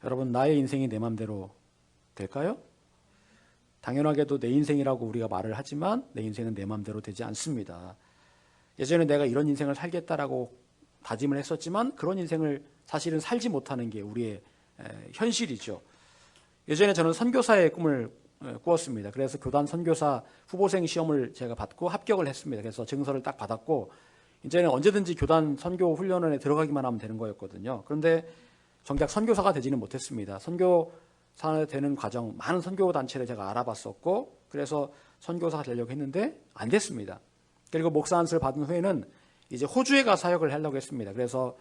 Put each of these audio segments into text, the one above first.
여러분, 나의 인생이 내 맘대로 될까요? 당연하게도 내 인생이라고 우리가 말을 하지만 내 인생은 내 맘대로 되지 않습니다. 예전에 내가 이런 인생을 살겠다라고 다짐을 했었지만 그런 인생을 사실은 살지 못하는 게 우리의 현실이죠. 예전에 저는 선교사의 꿈을 꾸었습니다. 그래서 교단 선교사 후보생 시험을 제가 받고 합격을 했습니다. 그래서 증서를 딱 받았고 이제는 언제든지 교단 선교 훈련원에 들어가기만 하면 되는 거였거든요. 그런데 정작 선교사가 되지는 못했습니다. 선교사 되는 과정, 많은 선교 단체를 제가 알아봤었고 그래서 선교사가 되려고 했는데 안 됐습니다. 그리고 목사 안수를 받은 후에는 이제 호주에 가 사역을 하려고 했습니다. 그래서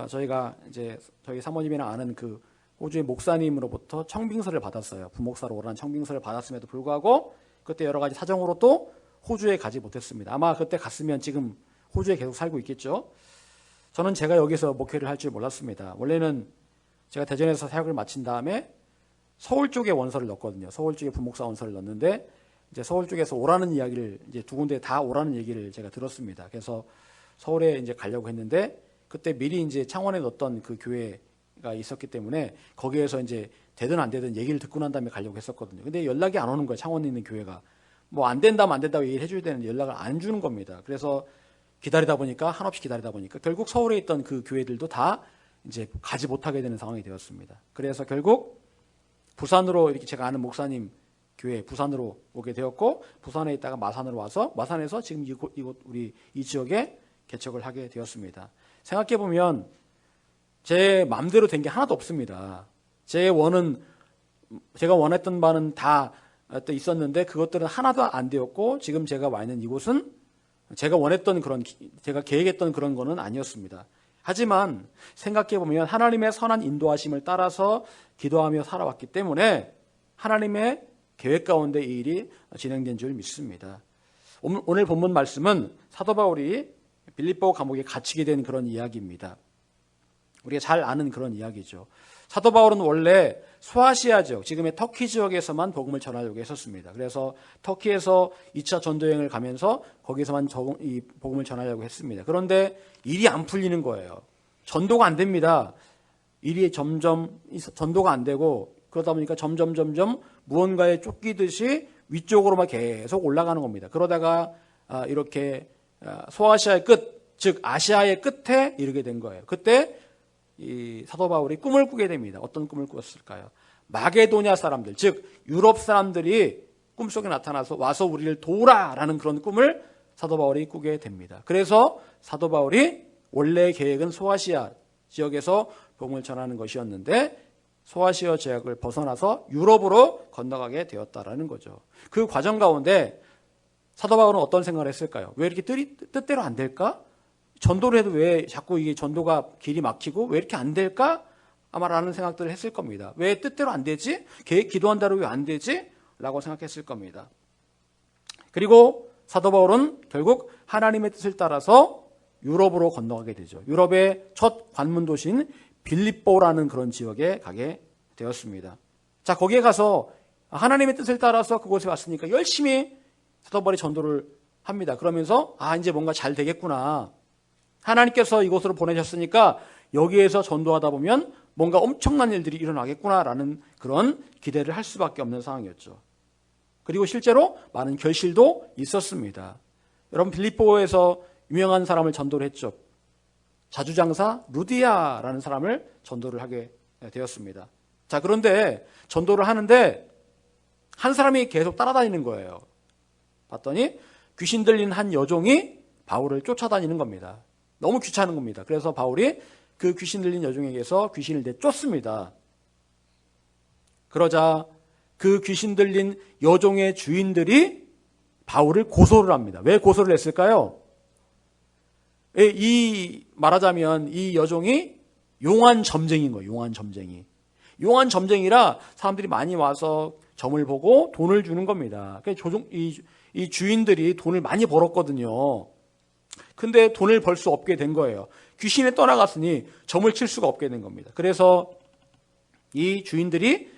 저희가 이제 저희 사모님이랑 아는 그 호주의 목사님으로부터 청빙서를 받았어요. 부목사로 오라는 청빙서를 받았음에도 불구하고 그때 여러 가지 사정으로 또 호주에 가지 못했습니다. 아마 그때 갔으면 지금 호주에 계속 살고 있겠죠. 저는 제가 여기서 목회를 할 줄 몰랐습니다. 원래는 제가 대전에서 사역을 마친 다음에 서울 쪽에 원서를 넣었거든요. 서울 쪽에 부목사 원서를 넣었는데 이제 서울 쪽에서 오라는 이야기를 이제 두 군데 다 오라는 얘기를 제가 들었습니다. 그래서 서울에 이제 가려고 했는데 그때 미리 이제 창원에 넣었던 그 교회가 있었기 때문에 거기에서 이제 되든 안 되든 얘기를 듣고 난 다음에 가려고 했었거든요. 근데 연락이 안 오는 거예요. 창원에 있는 교회가. 뭐 안 된다면 안 된다고 얘기를 해줘야 되는데 연락을 안 주는 겁니다. 그래서 기다리다 보니까 한없이 기다리다 보니까 결국 서울에 있던 그 교회들도 다 이제 가지 못하게 되는 상황이 되었습니다. 그래서 결국 부산으로 이렇게 제가 아는 목사님 교회 부산으로 오게 되었고 부산에 있다가 마산으로 와서 마산에서 지금 이곳 우리 이 지역에 개척을 하게 되었습니다. 생각해 보면 제 마음대로 된 게 하나도 없습니다. 제가 원했던 바는 다 있었는데 그것들은 하나도 안 되었고 지금 제가 와 있는 이곳은 제가 원했던 제가 계획했던 그런 거는 아니었습니다. 하지만 생각해 보면 하나님의 선한 인도하심을 따라서 기도하며 살아왔기 때문에 하나님의 계획 가운데 이 일이 진행된 줄 믿습니다. 오늘 본문 말씀은 사도 바울이 빌립보 감옥에 갇히게 된 그런 이야기입니다. 우리가 잘 아는 그런 이야기죠. 사도 바울은 원래 소아시아 지역, 지금의 터키 지역에서만 복음을 전하려고 했었습니다. 그래서 터키에서 2차 전도여행을 가면서 거기서만 이 복음을 전하려고 했습니다. 그런데 일이 안 풀리는 거예요. 전도가 안 됩니다. 일이 점점 전도가 안 되고 그러다 보니까 점점 무언가에 쫓기듯이 위쪽으로만 계속 올라가는 겁니다. 그러다가 이렇게 소아시아의 끝, 즉 아시아의 끝에 이르게 된 거예요. 그때 이 사도 바울이 꿈을 꾸게 됩니다. 어떤 꿈을 꾸었을까요? 마게도냐 사람들, 즉 유럽 사람들이 꿈속에 나타나서 와서 우리를 도우라라는 그런 꿈을 사도 바울이 꾸게 됩니다. 그래서 사도 바울이 원래 계획은 소아시아 지역에서 복음을 전하는 것이었는데 소아시아 지역을 벗어나서 유럽으로 건너가게 되었다라는 거죠. 그 과정 가운데 사도 바울은 어떤 생각을 했을까요? 왜 이렇게 뜻대로 안 될까? 전도를 해도 왜 자꾸 이게 전도가 길이 막히고 왜 이렇게 안 될까? 아마라는 생각들을 했을 겁니다. 왜 뜻대로 안 되지? 기도한 대로 왜 안 되지? 라고 생각했을 겁니다. 그리고 사도 바울은 결국 하나님의 뜻을 따라서 유럽으로 건너가게 되죠. 유럽의 첫 관문 도시인 빌립보라는 그런 지역에 가게 되었습니다. 자, 거기에 가서 하나님의 뜻을 따라서 그곳에 왔으니까 열심히 사도 바울이 전도를 합니다. 그러면서 이제 뭔가 잘 되겠구나. 하나님께서 이곳으로 보내셨으니까 여기에서 전도하다 보면 뭔가 엄청난 일들이 일어나겠구나라는 그런 기대를 할 수밖에 없는 상황이었죠. 그리고 실제로 많은 결실도 있었습니다. 여러분, 빌립보에서 유명한 사람을 전도를 했죠. 자주장사 루디아라는 사람을 전도를 하게 되었습니다. 자, 그런데 전도를 하는데 한 사람이 계속 따라다니는 거예요. 봤더니 귀신 들린 한 여종이 바울을 쫓아다니는 겁니다. 너무 귀찮은 겁니다. 그래서 바울이 그 귀신 들린 여종에게서 귀신을 내쫓습니다. 그러자 그 귀신 들린 여종의 주인들이 바울을 고소를 합니다. 왜 고소를 했을까요? 말하자면 이 여종이 용한 점쟁이인 거예요. 용한 점쟁이. 용한 점쟁이라 사람들이 많이 와서 점을 보고 돈을 주는 겁니다. 이 주인들이 돈을 많이 벌었거든요. 근데 돈을 벌 수 없게 된 거예요. 귀신에 떠나갔으니 점을 칠 수가 없게 된 겁니다. 그래서 이 주인들이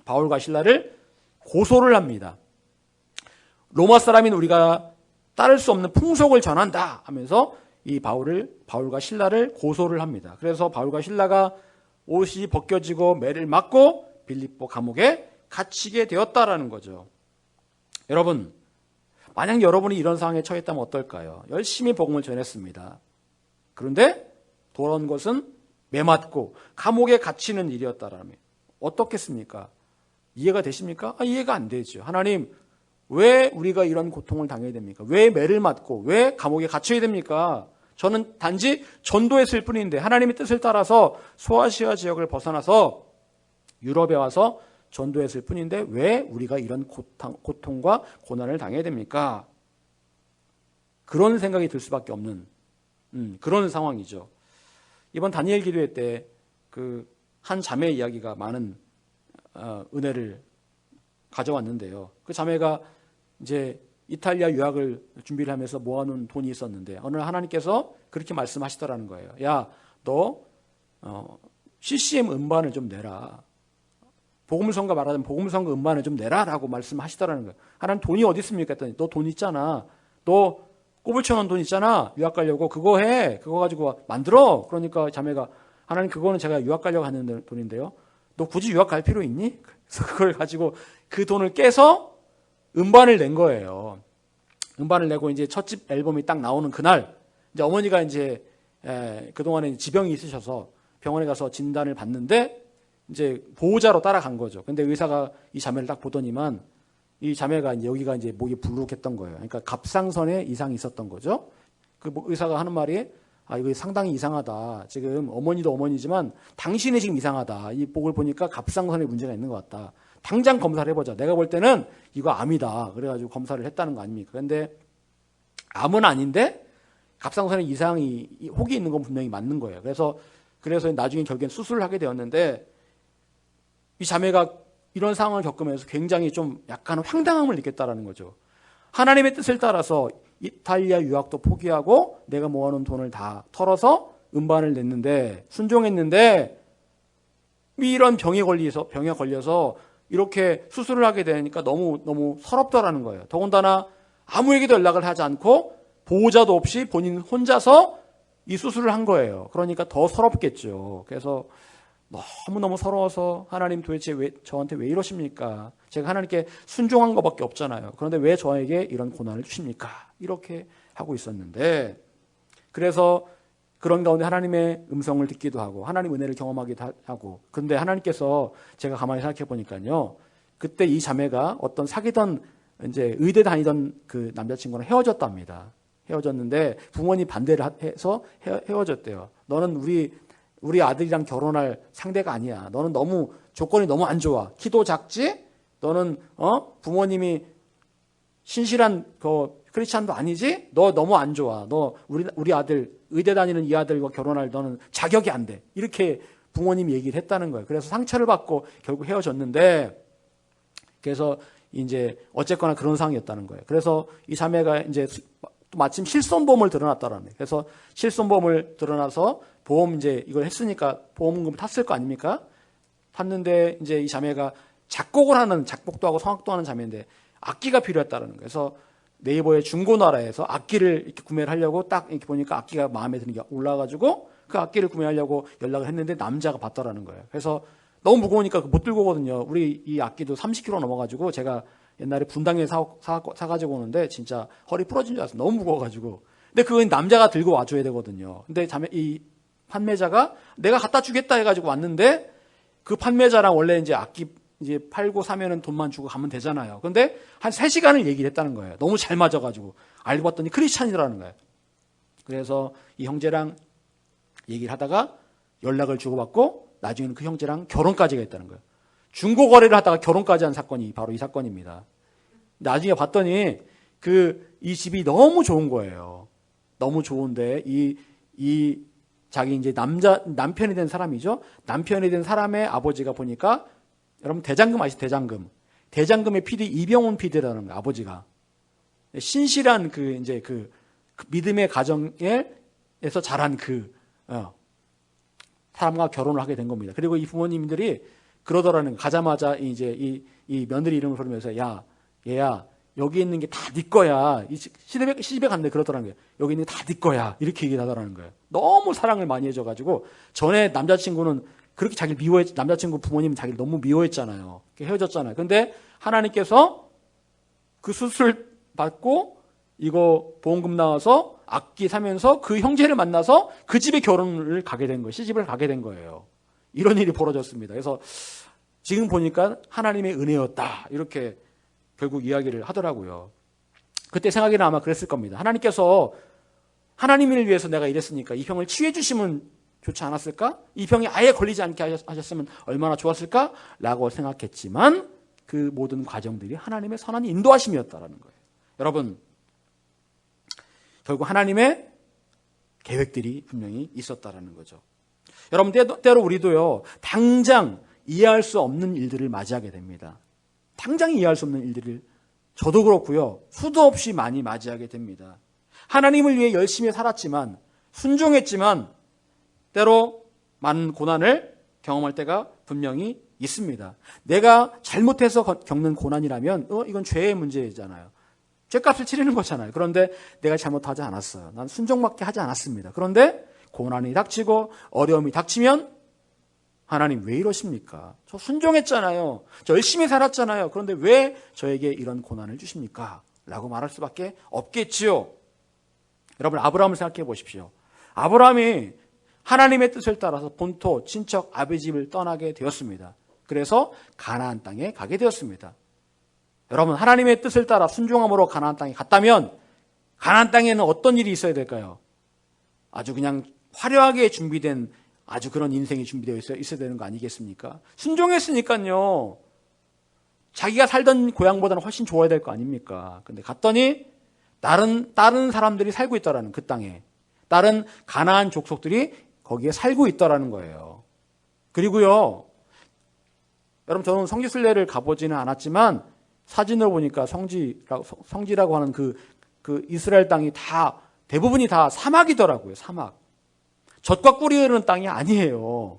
바울과 실라를 고소를 합니다. 로마 사람인 우리가 따를 수 없는 풍속을 전한다 하면서 이 바울과 실라를 고소를 합니다. 그래서 바울과 실라가 옷이 벗겨지고 매를 맞고 빌립보 감옥에 갇히게 되었다라는 거죠. 여러분, 만약 여러분이 이런 상황에 처했다면 어떨까요? 열심히 복음을 전했습니다. 그런데 돌아온 것은 매맞고 감옥에 갇히는 일이었다라면 어떻겠습니까? 이해가 되십니까? 이해가 안 되죠. 하나님, 왜 우리가 이런 고통을 당해야 됩니까? 왜 매를 맞고 왜 감옥에 갇혀야 됩니까? 저는 단지 전도했을 뿐인데 하나님의 뜻을 따라서 소아시아 지역을 벗어나서 유럽에 와서 전도했을 뿐인데 왜 우리가 이런 고통과 고난을 당해야 됩니까? 그런 생각이 들 수밖에 없는 그런 상황이죠. 이번 다니엘 기도회 때 그 한 자매 이야기가 많은 은혜를 가져왔는데요. 그 자매가 이제 이탈리아 유학을 준비를 하면서 모아놓은 돈이 있었는데 어느 날 하나님께서 그렇게 말씀하시더라는 거예요. 야, 너 CCM 음반을 좀 내라. 복음성가 말하자면 복음성가 음반을 좀 내라라고 말씀하시더라는 거예요. 하나님 돈이 어디 있습니까? 했더니 너 돈 있잖아. 너 꼬불쳐놓은 돈 있잖아. 유학 가려고 그거 해. 그거 가지고 만들어. 그러니까 자매가 하나님 그거는 제가 유학 가려고 하는 돈인데요. 너 굳이 유학 갈 필요 있니? 그래서 그걸 가지고 그 돈을 깨서 음반을 낸 거예요. 음반을 내고 이제 첫집 앨범이 딱 나오는 그날 이제 어머니가 이제 그동안에 지병이 있으셔서 병원에 가서 진단을 받는데 이제 보호자로 따라간 거죠. 근데 의사가 이 자매를 딱 보더니만 이 자매가 이제 여기가 이제 목이 불룩했던 거예요. 그러니까 갑상선에 이상이 있었던 거죠. 그 의사가 하는 말이 이거 상당히 이상하다. 지금 어머니도 어머니지만 당신이 지금 이상하다. 이 목을 보니까 갑상선에 문제가 있는 것 같다. 당장 검사를 해보자. 내가 볼 때는 이거 암이다. 그래가지고 검사를 했다는 거 아닙니까? 근데 암은 아닌데 갑상선에 이상이 혹이 있는 건 분명히 맞는 거예요. 그래서 나중에 결국엔 수술을 하게 되었는데 이 자매가 이런 상황을 겪으면서 굉장히 좀 약간 황당함을 느꼈다라는 거죠. 하나님의 뜻을 따라서 이탈리아 유학도 포기하고 내가 모아놓은 돈을 다 털어서 음반을 냈는데 순종했는데 이런 병에 걸려서 이렇게 수술을 하게 되니까 너무 서럽더라는 거예요. 더군다나 아무에게도 연락을 하지 않고 보호자도 없이 본인 혼자서 이 수술을 한 거예요. 그러니까 더 서럽겠죠. 그래서 너무너무 서러워서 하나님 도대체 저한테 왜 이러십니까? 제가 하나님께 순종한 것밖에 없잖아요. 그런데 왜 저에게 이런 고난을 주십니까? 이렇게 하고 있었는데 그래서 그런 가운데 하나님의 음성을 듣기도 하고 하나님 은혜를 경험하기도 하고 그런데 하나님께서 제가 가만히 생각해 보니까요. 그때 이 자매가 어떤 사귀던 이제 의대 다니던 그 남자친구랑 헤어졌답니다. 헤어졌는데 부모님 반대를 해서 헤어졌대요. 너는 우리 아들이랑 결혼할 상대가 아니야. 너는 조건이 너무 안 좋아. 키도 작지? 너는 부모님이 신실한 크리스찬도 아니지? 너 너무 안 좋아. 너 우리 아들 의대 다니는 이 아들과 결혼할 너는 자격이 안 돼. 이렇게 부모님이 얘기를 했다는 거예요. 그래서 상처를 받고 결국 헤어졌는데 그래서 이제 어쨌거나 그런 상황이었다는 거예요. 그래서 이 자매가 이제 마침 실손보험을 드러났다라는 거예요. 그래서 실손보험을 드러나서 보험 이제 이걸 했으니까 보험금 탔을 거 아닙니까? 탔는데 이제 이 자매가 작곡도 하고 성악도 하는 자매인데 악기가 필요했다라는 거예요. 그래서 네이버의 중고나라에서 악기를 이렇게 구매를 하려고 딱 이렇게 보니까 악기가 마음에 드는 게 올라가지고 그 악기를 구매하려고 연락을 했는데 남자가 받더라는 거예요. 그래서 너무 무거우니까 못 들고 오거든요. 우리 이 악기도 30kg 넘어가지고 제가 옛날에 분당에 사가지고 오는데 진짜 허리 부러진 줄 알았어요. 너무 무거워가지고. 근데 그건 남자가 들고 와줘야 되거든요. 근데 이 판매자가 내가 갖다 주겠다 해가지고 왔는데 그 판매자랑 원래 이제 악기 이제 팔고 사면은 돈만 주고 가면 되잖아요. 근데 한 3시간을 얘기를 했다는 거예요. 너무 잘 맞아가지고. 알고 봤더니 크리스찬이라는 거예요. 그래서 이 형제랑 얘기를 하다가 연락을 주고받고 나중에는 그 형제랑 결혼까지 했다는 거예요. 중고거래를 하다가 결혼까지 한 사건이 바로 이 사건입니다. 나중에 봤더니 이 집이 너무 좋은 거예요. 너무 좋은데 자기 이제 남편이 된 사람이죠. 남편이 된 사람의 아버지가 보니까 여러분 대장금 아시죠? 대장금의 PD 이병훈 PD라는 거예요. 아버지가 신실한 이제 믿음의 가정에서 자란 사람과 결혼을 하게 된 겁니다. 그리고 이 부모님들이 그러더라는 거예요. 가자마자 이제 이 며느리 이름을 부르면서 야 얘야 여기 있는 게 다 네 거야. 시집에 갔는데 그러더라는 거예요. 여기 있는 게 다 네 거야. 이렇게 얘기하더라는 거예요. 너무 사랑을 많이 해줘가지고 전에 남자친구는 그렇게 자기를 남자친구 부모님은 자기를 너무 미워했잖아요. 헤어졌잖아요. 근데 하나님께서 그 수술 받고 이거 보험금 나와서 악기 사면서 그 형제를 만나서 그 집에 결혼을 가게 된 거예요. 시집을 가게 된 거예요. 이런 일이 벌어졌습니다. 그래서 지금 보니까 하나님의 은혜였다. 이렇게 결국 이야기를 하더라고요. 그때 생각에는 아마 그랬을 겁니다. 하나님께서 하나님을 위해서 내가 이랬으니까 이 병을 치유해 주시면 좋지 않았을까? 이 병이 아예 걸리지 않게 하셨으면 얼마나 좋았을까? 라고 생각했지만 그 모든 과정들이 하나님의 선한 인도하심이었다라는 거예요. 여러분, 결국 하나님의 계획들이 분명히 있었다라는 거죠. 여러분, 때로 우리도요, 당장 이해할 수 없는 일들을 맞이하게 됩니다. 당장 이해할 수 없는 일들을 저도 그렇고요, 수도 없이 많이 맞이하게 됩니다. 하나님을 위해 열심히 살았지만, 순종했지만 때로 많은 고난을 경험할 때가 분명히 있습니다. 내가 잘못해서 겪는 고난이라면 이건 죄의 문제잖아요. 죄값을 치르는 거잖아요. 그런데 내가 잘못하지 않았어요. 난 순종밖에 하지 않았습니다. 그런데 고난이 닥치고 어려움이 닥치면 하나님 왜 이러십니까? 저 순종했잖아요. 저 열심히 살았잖아요. 그런데 왜 저에게 이런 고난을 주십니까? 라고 말할 수밖에 없겠지요. 여러분, 아브라함을 생각해 보십시오. 아브라함이 하나님의 뜻을 따라서 본토, 친척, 아비 집을 떠나게 되었습니다. 그래서 가나안 땅에 가게 되었습니다. 여러분, 하나님의 뜻을 따라 순종함으로 가나안 땅에 갔다면 가나안 땅에는 어떤 일이 있어야 될까요? 아주 그냥 화려하게 준비된 아주 그런 인생이 준비되어 있어야 되는 거 아니겠습니까? 순종했으니까요. 자기가 살던 고향보다는 훨씬 좋아야 될 거 아닙니까? 근데 갔더니 다른 사람들이 살고 있다라는 그 땅에 다른 가나안 족속들이 거기에 살고 있다라는 거예요. 그리고요, 여러분, 저는 성지순례를 가보지는 않았지만 사진을 보니까 성지라고 하는 그 이스라엘 땅이 대부분이 다 사막이더라고요. 사막. 젖과 꿀이 흐르는 땅이 아니에요.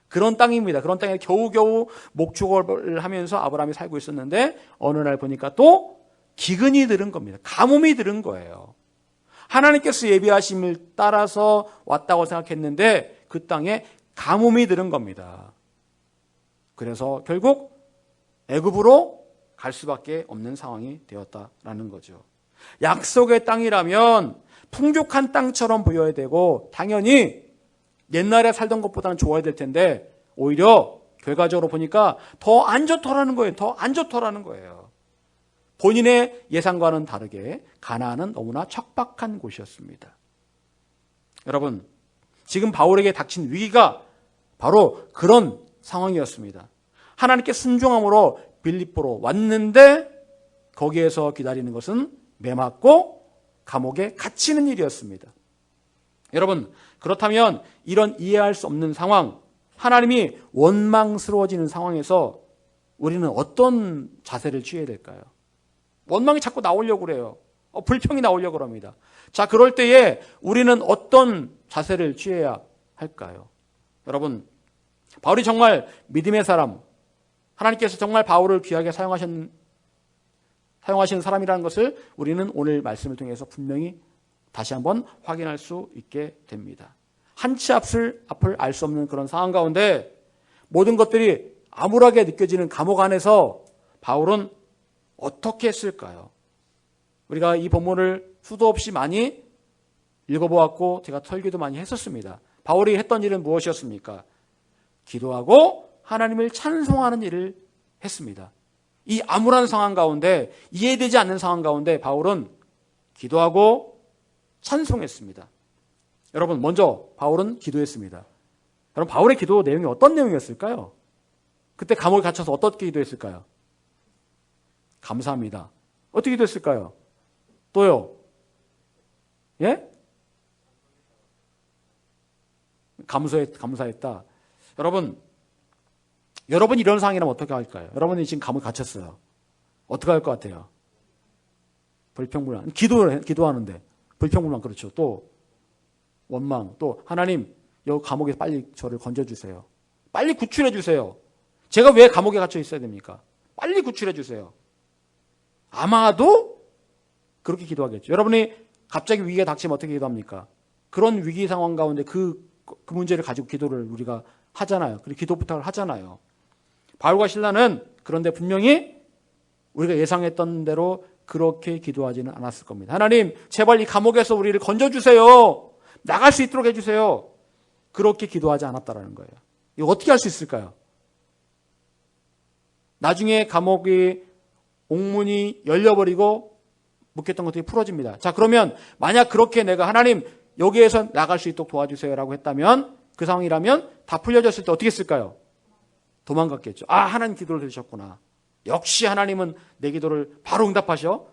그런 땅입니다. 그런 땅에 겨우겨우 목축을 하면서 아브라함이 살고 있었는데 어느 날 보니까 또 기근이 들은 겁니다. 가뭄이 들은 거예요. 하나님께서 예비하심을 따라서 왔다고 생각했는데 그 땅에 가뭄이 들은 겁니다. 그래서 결국 애굽으로 갈 수밖에 없는 상황이 되었다라는 거죠. 약속의 땅이라면 풍족한 땅처럼 보여야 되고 당연히 옛날에 살던 것보다는 좋아야 될 텐데 오히려 결과적으로 보니까 더 안 좋더라는 거예요. 더 안 좋더라는 거예요. 본인의 예상과는 다르게 가나안은 너무나 척박한 곳이었습니다. 여러분, 지금 바울에게 닥친 위기가 바로 그런 상황이었습니다. 하나님께 순종함으로 빌립보로 왔는데 거기에서 기다리는 것은 매맞고 감옥에 갇히는 일이었습니다. 여러분, 그렇다면 이런 이해할 수 없는 상황, 하나님이 원망스러워지는 상황에서 우리는 어떤 자세를 취해야 될까요? 원망이 자꾸 나오려고 그래요. 불평이 나오려고 합니다. 자, 그럴 때에 우리는 어떤 자세를 취해야 할까요? 여러분, 바울이 정말 믿음의 사람, 하나님께서 정말 바울을 귀하게 사용하시는 사람이라는 것을 우리는 오늘 말씀을 통해서 분명히 다시 한번 확인할 수 있게 됩니다. 한치 앞을 알 수 없는 그런 상황 가운데 모든 것들이 암울하게 느껴지는 감옥 안에서 바울은 어떻게 했을까요? 우리가 이 본문을 수도 없이 많이 읽어보았고 제가 설교도 많이 했었습니다. 바울이 했던 일은 무엇이었습니까? 기도하고 하나님을 찬송하는 일을 했습니다. 이 암울한 상황 가운데, 이해되지 않는 상황 가운데 바울은 기도하고 찬송했습니다. 여러분, 먼저 바울은 기도했습니다. 여러분, 바울의 기도 내용이 어떤 내용이었을까요? 그때 감옥에 갇혀서 어떻게 기도했을까요? 감사합니다. 어떻게 기도했을까요? 또요? 예? 감사했다. 여러분 이런 상황이라면 어떻게 할까요? 여러분이 지금 감옥에 갇혔어요. 어떻게 할 것 같아요? 불평불만. 기도하는데 불평불만. 그렇죠. 또 원망. 또 하나님, 여기 감옥에 빨리 저를 건져주세요. 빨리 구출해 주세요. 제가 왜 감옥에 갇혀 있어야 됩니까? 빨리 구출해 주세요. 아마도 그렇게 기도하겠죠. 여러분이 갑자기 위기가 닥치면 어떻게 기도합니까? 그런 위기 상황 가운데 그 문제를 가지고 기도를 우리가 하잖아요. 그리고 기도 부탁을 하잖아요. 바울과 실라는 그런데 분명히 우리가 예상했던 대로 그렇게 기도하지는 않았을 겁니다. 하나님, 제발 이 감옥에서 우리를 건져주세요. 나갈 수 있도록 해주세요. 그렇게 기도하지 않았다라는 거예요. 이거 어떻게 할 수 있을까요? 나중에 감옥이 옥문이 열려버리고 묶였던 것들이 풀어집니다. 자, 그러면 만약 그렇게 내가 하나님 여기에서 나갈 수 있도록 도와주세요라고 했다면, 그 상황이라면 다 풀려졌을 때 어떻게 했을까요? 도망갔겠죠. 아, 하나님 기도를 들으셨구나. 역시 하나님은 내 기도를 바로 응답하셔.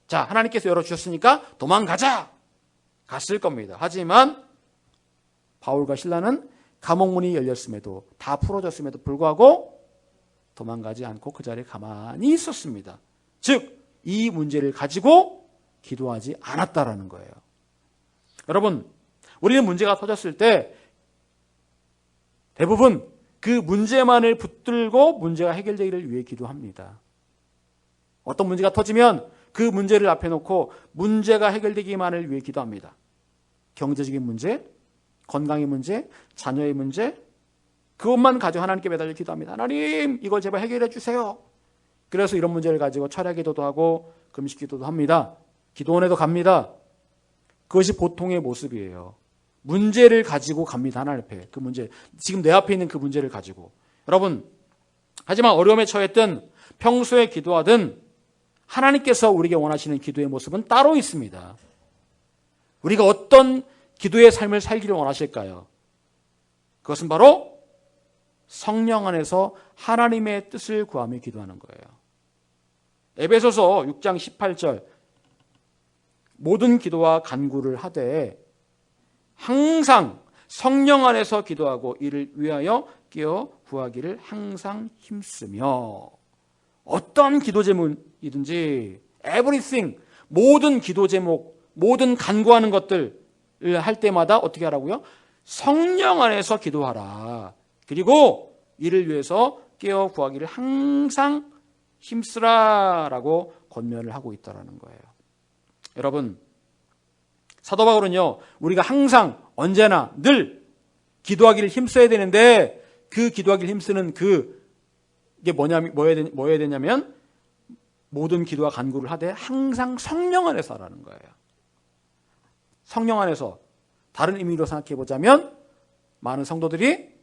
자, 하나님께서 열어주셨으니까 도망가자. 갔을 겁니다. 하지만 바울과 실라는 감옥문이 열렸음에도, 다 풀어졌음에도 불구하고 도망가지 않고 그 자리에 가만히 있었습니다. 즉, 이 문제를 가지고 기도하지 않았다라는 거예요. 여러분, 우리는 문제가 터졌을 때 대부분 그 문제만을 붙들고 문제가 해결되기를 위해 기도합니다. 어떤 문제가 터지면 그 문제를 앞에 놓고 문제가 해결되기만을 위해 기도합니다. 경제적인 문제, 건강의 문제, 자녀의 문제, 그것만 가지고 하나님께 매달려 기도합니다. 하나님, 이걸 제발 해결해 주세요. 그래서 이런 문제를 가지고 철야 기도도 하고 금식 기도도 합니다. 기도원에도 갑니다. 그것이 보통의 모습이에요. 문제를 가지고 갑니다. 하나님 앞에. 그 문제, 지금 내 앞에 있는 그 문제를 가지고. 여러분, 하지만 어려움에 처했든 평소에 기도하든 하나님께서 우리에게 원하시는 기도의 모습은 따로 있습니다. 우리가 어떤 기도의 삶을 살기를 원하실까요? 그것은 바로 성령 안에서 하나님의 뜻을 구하며 기도하는 거예요. 에베소서 6장 18절, 모든 기도와 간구를 하되 항상 성령 안에서 기도하고 이를 위하여 깨어 구하기를 항상 힘쓰며. 어떤 기도 제목이든지 everything, 모든 기도 제목, 모든 간구하는 것들을 할 때마다 어떻게 하라고요? 성령 안에서 기도하라. 그리고 이를 위해서 깨어 구하기를 항상 힘쓰라라고 권면을 하고 있다는 거예요. 여러분, 사도 바울은요, 우리가 항상 언제나 늘 기도하기를 힘써야 되는데, 그 기도하기를 힘쓰는 이게 뭐여야 되냐면 모든 기도와 간구를 하되 항상 성령 안에서 하라는 거예요. 성령 안에서. 다른 의미로 생각해 보자면 많은 성도들이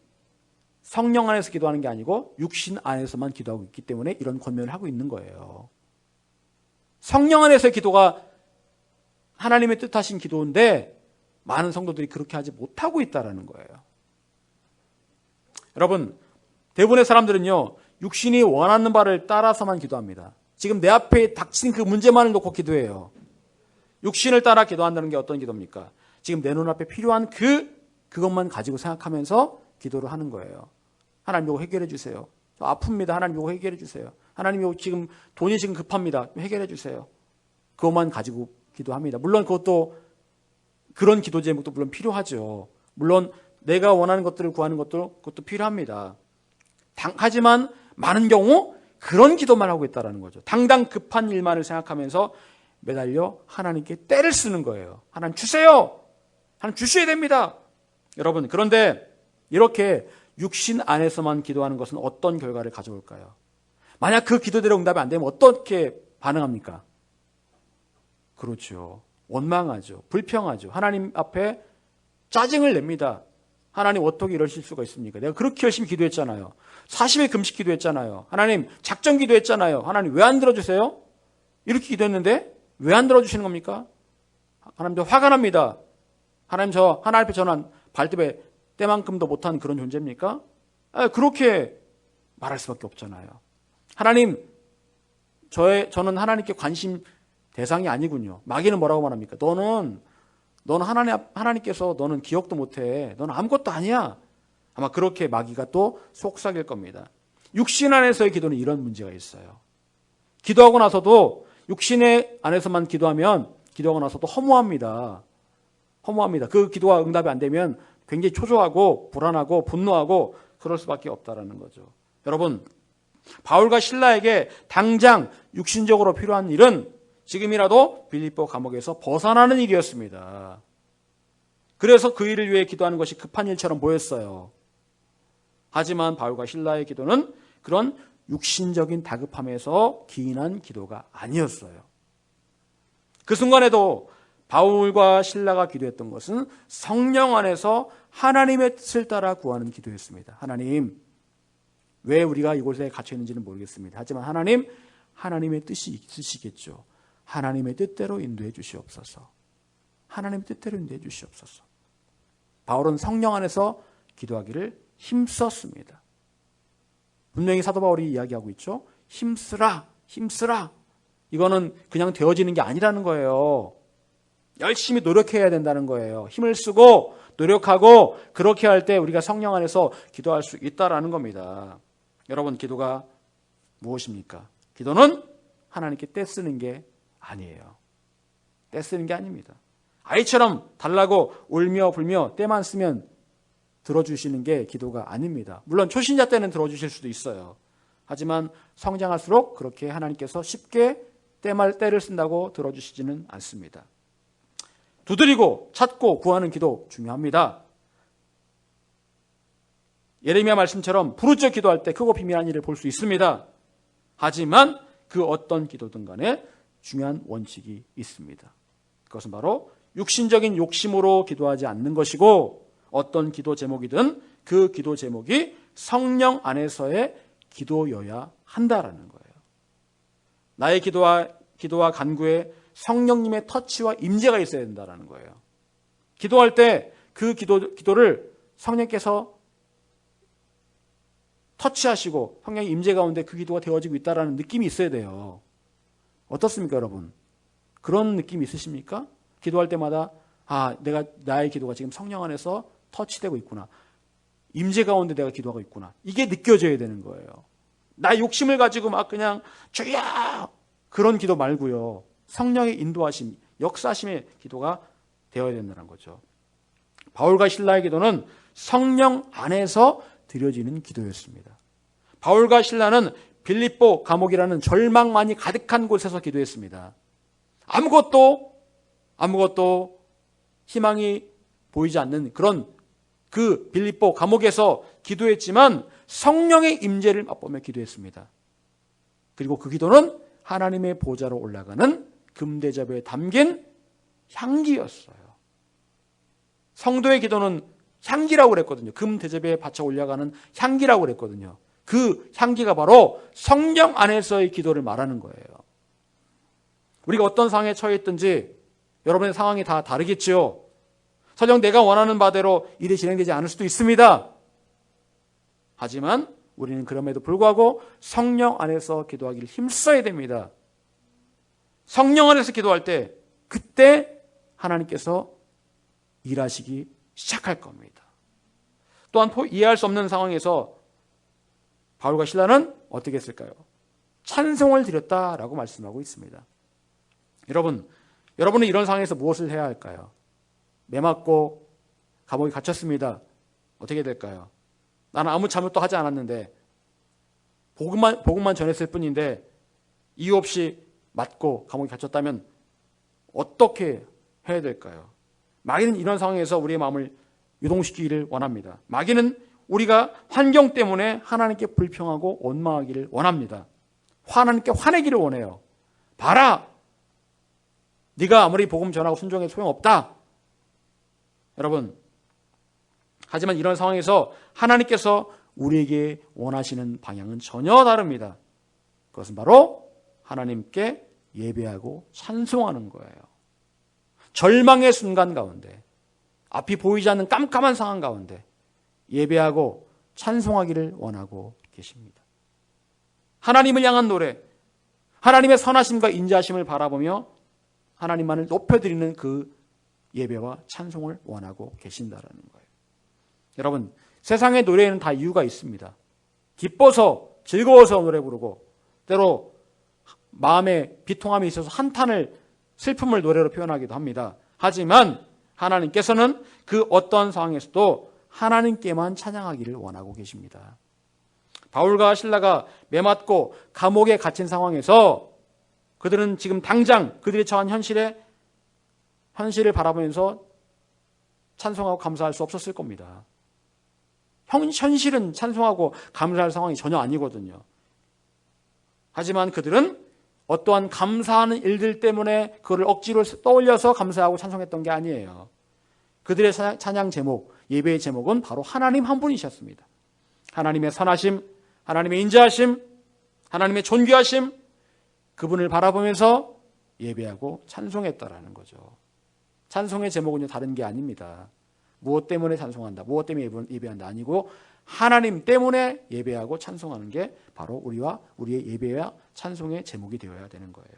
성령 안에서 기도하는 게 아니고 육신 안에서만 기도하고 있기 때문에 이런 권면을 하고 있는 거예요. 성령 안에서의 기도가 하나님의 뜻하신 기도인데 많은 성도들이 그렇게 하지 못하고 있다는 거예요. 여러분, 대부분의 사람들은요, 육신이 원하는 바를 따라서만 기도합니다. 지금 내 앞에 닥친 그 문제만을 놓고 기도해요. 육신을 따라 기도한다는 게 어떤 기도입니까? 지금 내 눈앞에 필요한 그것만 가지고 생각하면서 기도를 하는 거예요. 하나님 이거 해결해 주세요. 저 아픕니다. 하나님 이거 해결해 주세요. 하나님 이거 지금 돈이 지금 급합니다. 해결해 주세요. 그것만 가지고 기도합니다. 물론 그것도 그런 기도 제목도 물론 필요하죠. 물론 내가 원하는 것들을 구하는 그것도 필요합니다. 하지만 많은 경우 그런 기도만 하고 있다는 거죠. 당장 급한 일만을 생각하면서 매달려 하나님께 떼를 쓰는 거예요. 하나님 주세요. 하나님 주셔야 됩니다. 여러분, 그런데 이렇게 육신 안에서만 기도하는 것은 어떤 결과를 가져올까요? 만약 그 기도대로 응답이 안 되면 어떻게 반응합니까? 그렇죠. 원망하죠. 불평하죠. 하나님 앞에 짜증을 냅니다. 하나님 어떻게 이러실 수가 있습니까? 내가 그렇게 열심히 기도했잖아요. 40일 금식 기도했잖아요. 하나님 작정 기도했잖아요. 하나님 왜 안 들어주세요? 이렇게 기도했는데 왜 안 들어주시는 겁니까? 하나님 저 화가 납니다. 하나님 앞에 저는 발톱에 때만큼도 못한 그런 존재입니까? 그렇게 말할 수밖에 없잖아요. 하나님, 저는 하나님께 관심 대상이 아니군요. 마귀는 뭐라고 말합니까? 너는 하나님께서 너는 기억도 못해. 너는 아무것도 아니야. 아마 그렇게 마귀가 또 속삭일 겁니다. 육신 안에서의 기도는 이런 문제가 있어요. 기도하고 나서도 육신의 안에서만 기도하고 나서도 허무합니다. 그 기도가 응답이 안 되면 굉장히 초조하고 불안하고 분노하고 그럴 수밖에 없다라는 거죠. 여러분, 바울과 실라에게 당장 육신적으로 필요한 일은 지금이라도 빌립보 감옥에서 벗어나는 일이었습니다. 그래서 그 일을 위해 기도하는 것이 급한 일처럼 보였어요. 하지만 바울과 실라의 기도는 그런 육신적인 다급함에서 기인한 기도가 아니었어요. 그 순간에도 바울과 실라가 기도했던 것은 성령 안에서 하나님의 뜻을 따라 구하는 기도였습니다. 하나님, 왜 우리가 이곳에 갇혀 있는지는 모르겠습니다. 하지만 하나님, 하나님의 뜻이 있으시겠죠. 하나님의 뜻대로 인도해 주시옵소서. 하나님의 뜻대로 인도해 주시옵소서. 바울은 성령 안에서 기도하기를 힘썼습니다. 분명히 사도 바울이 이야기하고 있죠. 힘쓰라, 힘쓰라. 이거는 그냥 되어지는 게 아니라는 거예요. 열심히 노력해야 된다는 거예요. 힘을 쓰고 노력하고 그렇게 할 때 우리가 성령 안에서 기도할 수 있다라는 겁니다. 여러분, 기도가 무엇입니까? 기도는 하나님께 떼쓰는 게 아니에요. 떼쓰는 게 아닙니다. 아이처럼 달라고 울며 불며 때만 쓰면 들어주시는 게 기도가 아닙니다. 물론 초신자 때는 들어주실 수도 있어요. 하지만 성장할수록 그렇게 하나님께서 쉽게 때를 쓴다고 들어주시지는 않습니다. 두드리고 찾고 구하는 기도 중요합니다. 예레미야 말씀처럼 부르짖어 기도할 때 크고 비밀한 일을 볼 수 있습니다. 하지만 그 어떤 기도든 간에 중요한 원칙이 있습니다. 그것은 바로 육신적인 욕심으로 기도하지 않는 것이고, 어떤 기도 제목이든 그 기도 제목이 성령 안에서의 기도여야 한다라는 거예요. 나의 기도와 간구에 성령님의 터치와 임재가 있어야 된다는 거예요. 기도할 때 그 기도를 성령께서 터치하시고 성령의 임재 가운데 그 기도가 되어지고 있다는 느낌이 있어야 돼요. 어떻습니까, 여러분? 그런 느낌 있으십니까? 기도할 때마다 나의 기도가 지금 성령 안에서 터치되고 있구나. 임재 가운데 내가 기도하고 있구나. 이게 느껴져야 되는 거예요. 나의 욕심을 가지고 막 그냥 주여! 그런 기도 말고요. 성령의 인도하심, 역사하심의 기도가 되어야 된다는 거죠. 바울과 실라의 기도는 성령 안에서 드려지는 기도였습니다. 바울과 실라는 빌립보 감옥이라는 절망만이 가득한 곳에서 기도했습니다. 아무것도 희망이 보이지 않는 그런 그 빌립보 감옥에서 기도했지만 성령의 임재를 맛보며 기도했습니다. 그리고 그 기도는 하나님의 보좌로 올라가는 금대접에 담긴 향기였어요. 성도의 기도는 향기라고 그랬거든요. 금대접에 받쳐 올라가는 향기라고 그랬거든요. 그 향기가 바로 성령 안에서의 기도를 말하는 거예요. 우리가 어떤 상황에 처해 있든지 여러분의 상황이 다 다르겠죠. 설령 내가 원하는 바대로 일이 진행되지 않을 수도 있습니다. 하지만 우리는 그럼에도 불구하고 성령 안에서 기도하기를 힘써야 됩니다. 성령 안에서 기도할 때 그때 하나님께서 일하시기 시작할 겁니다. 또한 이해할 수 없는 상황에서 바울과 실라는 어떻게 했을까요? 찬송을 드렸다라고 말씀하고 있습니다. 여러분은 이런 상황에서 무엇을 해야 할까요? 매맞고 감옥에 갇혔습니다. 어떻게 될까요? 나는 아무 잘못도 하지 않았는데 복음만 전했을 뿐인데 이유 없이 맞고 감옥에 갇혔다면 어떻게 해야 될까요? 마귀는 이런 상황에서 우리의 마음을 유동시키기를 원합니다. 마귀는 우리가 환경 때문에 하나님께 불평하고 원망하기를 원합니다. 하나님께 화내기를 원해요. 봐라! 네가 아무리 복음 전하고 순종해도 소용없다. 여러분, 하지만 이런 상황에서 하나님께서 우리에게 원하시는 방향은 전혀 다릅니다. 그것은 바로 하나님께 예배하고 찬송하는 거예요. 절망의 순간 가운데, 앞이 보이지 않는 깜깜한 상황 가운데 예배하고 찬송하기를 원하고 계십니다. 하나님을 향한 노래, 하나님의 선하심과 인자하심을 바라보며 하나님만을 높여드리는 그 예배와 찬송을 원하고 계신다라는 거예요. 여러분, 세상의 노래에는 다 이유가 있습니다. 기뻐서 즐거워서 노래 부르고 때로 마음에 비통함이 있어서 한탄을 슬픔을 노래로 표현하기도 합니다. 하지만 하나님께서는 그 어떤 상황에서도 하나님께만 찬양하기를 원하고 계십니다. 바울과 실라가 매맞고 감옥에 갇힌 상황에서 그들은 지금 당장 그들이 처한 현실을 바라보면서 찬송하고 감사할 수 없었을 겁니다. 현실은 찬송하고 감사할 상황이 전혀 아니거든요. 하지만 그들은 어떠한 감사하는 일들 때문에 그를 억지로 떠올려서 감사하고 찬송했던 게 아니에요. 그들의 찬양 제목, 예배의 제목은 바로 하나님 한 분이셨습니다. 하나님의 선하심, 하나님의 인자하심, 하나님의 존귀하심, 그분을 바라보면서 예배하고 찬송했다라는 거죠. 찬송의 제목은요 다른 게 아닙니다. 무엇 때문에 찬송한다, 무엇 때문에 예배한다 아니고 하나님 때문에 예배하고 찬송하는 게 바로 우리의 예배와 찬송의 제목이 되어야 되는 거예요.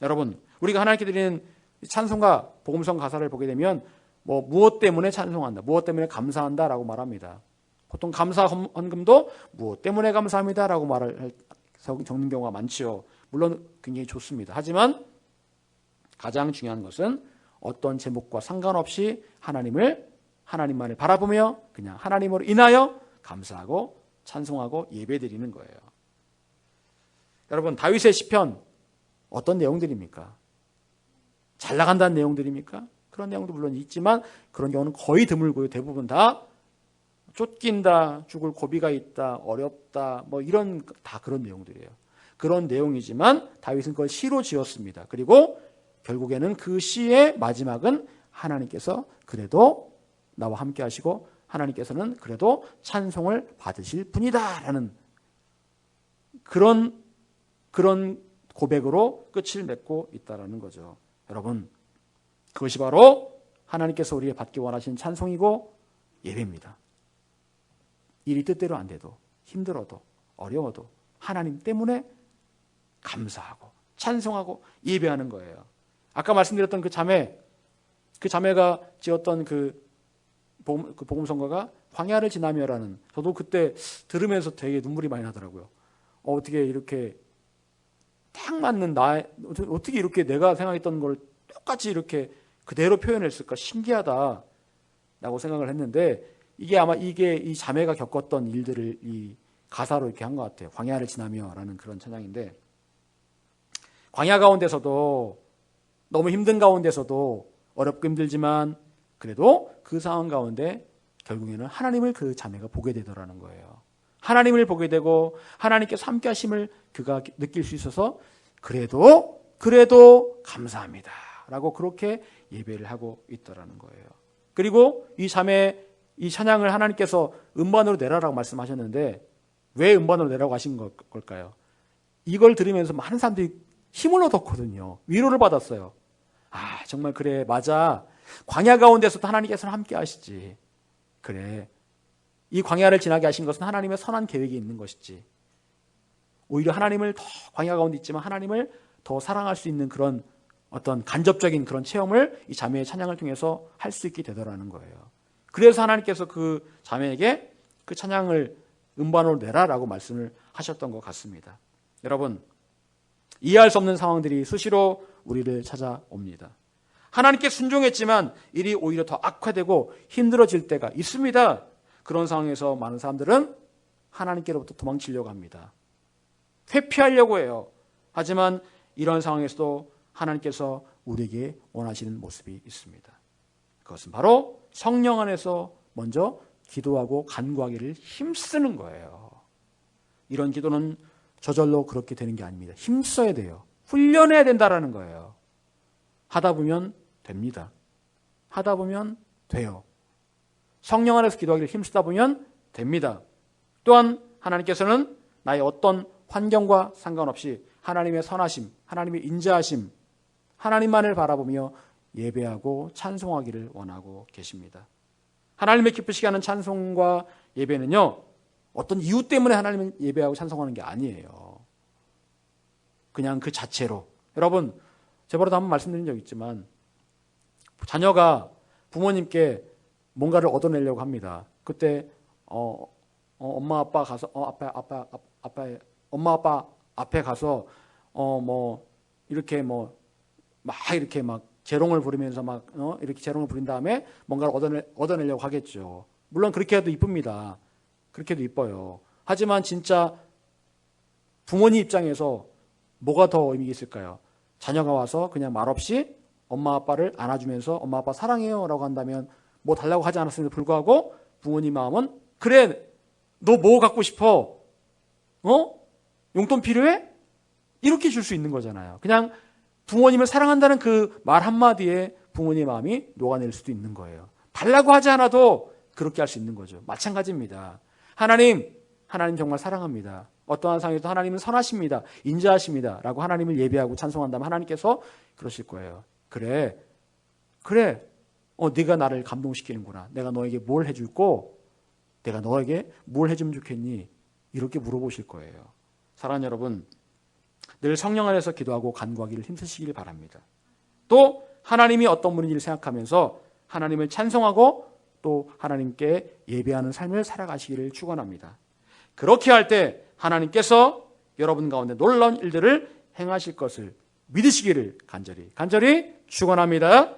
여러분, 우리가 하나님께 드리는 찬송가 복음성 가사를 보게 되면 무엇 때문에 찬송한다, 무엇 때문에 감사한다라고 말합니다. 보통 감사 헌금도 무엇 때문에 감사합니다라고 말을 적는 경우가 많죠. 물론 굉장히 좋습니다. 하지만 가장 중요한 것은 어떤 제목과 상관없이 하나님만을 바라보며 그냥 하나님으로 인하여 감사하고 찬송하고 예배드리는 거예요. 여러분, 다윗의 시편 어떤 내용들입니까? 잘 나간다는 내용들입니까? 그런 내용도 물론 있지만 그런 경우는 거의 드물고요. 대부분 다 쫓긴다, 죽을 고비가 있다, 어렵다, 이런 다 그런 내용들이에요. 그런 내용이지만 다윗은 그걸 시로 지었습니다. 그리고 결국에는 그 시의 마지막은 하나님께서 그래도 나와 함께 하시고 하나님께서는 그래도 찬송을 받으실 분이다라는 그런 고백으로 끝을 맺고 있다라는 거죠. 여러분, 그것이 바로 하나님께서 우리에게 받기 원하시는 찬송이고 예배입니다. 일이 뜻대로 안 돼도 힘들어도 어려워도 하나님 때문에 감사하고 찬송하고 예배하는 거예요. 아까 말씀드렸던 그 자매가 지었던 그 복음성가가 광야를 지나며라는, 저도 그때 들으면서 되게 눈물이 많이 나더라고요. 어떻게 이렇게 딱 맞는 어떻게 이렇게 내가 생각했던 걸 똑같이 이렇게 그대로 표현했을까, 신기하다라고 생각을 했는데, 이게 아마 이 자매가 겪었던 일들을 이 가사로 이렇게 한 것 같아요. 광야를 지나며라는 그런 찬양인데, 광야 가운데서도 너무 힘든 가운데서도 어렵고 힘들지만 그래도 그 상황 가운데 결국에는 하나님을 그 자매가 보게 되더라는 거예요. 하나님을 보게 되고 하나님께서 함께 하심을 그가 느낄 수 있어서 그래도 감사합니다 라고 그렇게 예배를 하고 있더라는 거예요. 그리고 이 자매의 이 찬양을 하나님께서 음반으로 내라라고 말씀하셨는데 왜 음반으로 내라고 하신 걸까요? 이걸 들으면서 많은 사람들이 힘을 얻었거든요. 위로를 받았어요. 정말 그래, 맞아. 광야 가운데서도 하나님께서는 함께 하시지. 그래, 이 광야를 지나게 하신 것은 하나님의 선한 계획이 있는 것이지. 오히려 하나님을 더 광야 가운데 있지만 하나님을 더 사랑할 수 있는 그런 어떤 간접적인 그런 체험을 이 자매의 찬양을 통해서 할 수 있게 되더라는 거예요. 그래서 하나님께서 그 자매에게 그 찬양을 음반으로 내라라고 말씀을 하셨던 것 같습니다. 여러분, 이해할 수 없는 상황들이 수시로 우리를 찾아옵니다. 하나님께 순종했지만 일이 오히려 더 악화되고 힘들어질 때가 있습니다. 그런 상황에서 많은 사람들은 하나님께로부터 도망치려고 합니다. 회피하려고 해요. 하지만 이런 상황에서도 하나님께서 우리에게 원하시는 모습이 있습니다. 그것은 바로 성령 안에서 먼저 기도하고 간구하기를 힘쓰는 거예요. 이런 기도는 저절로 그렇게 되는 게 아닙니다. 힘써야 돼요. 훈련해야 된다라는 거예요. 하다 보면 됩니다. 하다 보면 돼요. 성령 안에서 기도하기를 힘쓰다 보면 됩니다. 또한 하나님께서는 나의 어떤 환경과 상관없이 하나님의 선하심, 하나님의 인자하심, 하나님만을 바라보며 예배하고 찬송하기를 원하고 계십니다. 하나님의 기쁘시게 하는 찬송과 예배는요, 어떤 이유 때문에 하나님을 예배하고 찬송하는 게 아니에요. 그냥 그 자체로. 여러분, 저번에도 한번 말씀드린 적 있지만 자녀가 부모님께 뭔가를 얻어내려고 합니다. 그때 엄마 아빠 가서 엄마 아빠 앞에 가서 이렇게 막 이렇게 막 재롱을 부리면서 이렇게 재롱을 부린 다음에 뭔가를 얻어내려고 하겠죠. 물론 그렇게 해도 이쁩니다. 그렇게 해도 이뻐요. 하지만 진짜 부모님 입장에서 뭐가 더 의미가 있을까요? 자녀가 와서 그냥 말없이 엄마 아빠를 안아주면서 엄마 아빠 사랑해요 라고 한다면 뭐 달라고 하지 않았음에도 불구하고 부모님 마음은 그래 너 뭐 갖고 싶어? 용돈 필요해? 이렇게 줄 수 있는 거잖아요. 그냥 부모님을 사랑한다는 그 말 한마디에 부모님의 마음이 녹아낼 수도 있는 거예요. 달라고 하지 않아도 그렇게 할 수 있는 거죠. 마찬가지입니다. 하나님 정말 사랑합니다. 어떠한 상황에도 하나님은 선하십니다. 인자하십니다. 라고 하나님을 예배하고 찬송한다면 하나님께서 그러실 거예요. 그래. 네가 나를 감동시키는구나. 내가 너에게 뭘 해줄고 내가 너에게 뭘 해주면 좋겠니? 이렇게 물어보실 거예요. 사랑하는 여러분, 늘 성령 안에서 기도하고 간구하기를 힘쓰시길 바랍니다. 또 하나님이 어떤 분인지를 생각하면서 하나님을 찬송하고 또 하나님께 예배하는 삶을 살아가시기를 축원합니다. 그렇게 할 때 하나님께서 여러분 가운데 놀라운 일들을 행하실 것을 믿으시기를 간절히 축원합니다.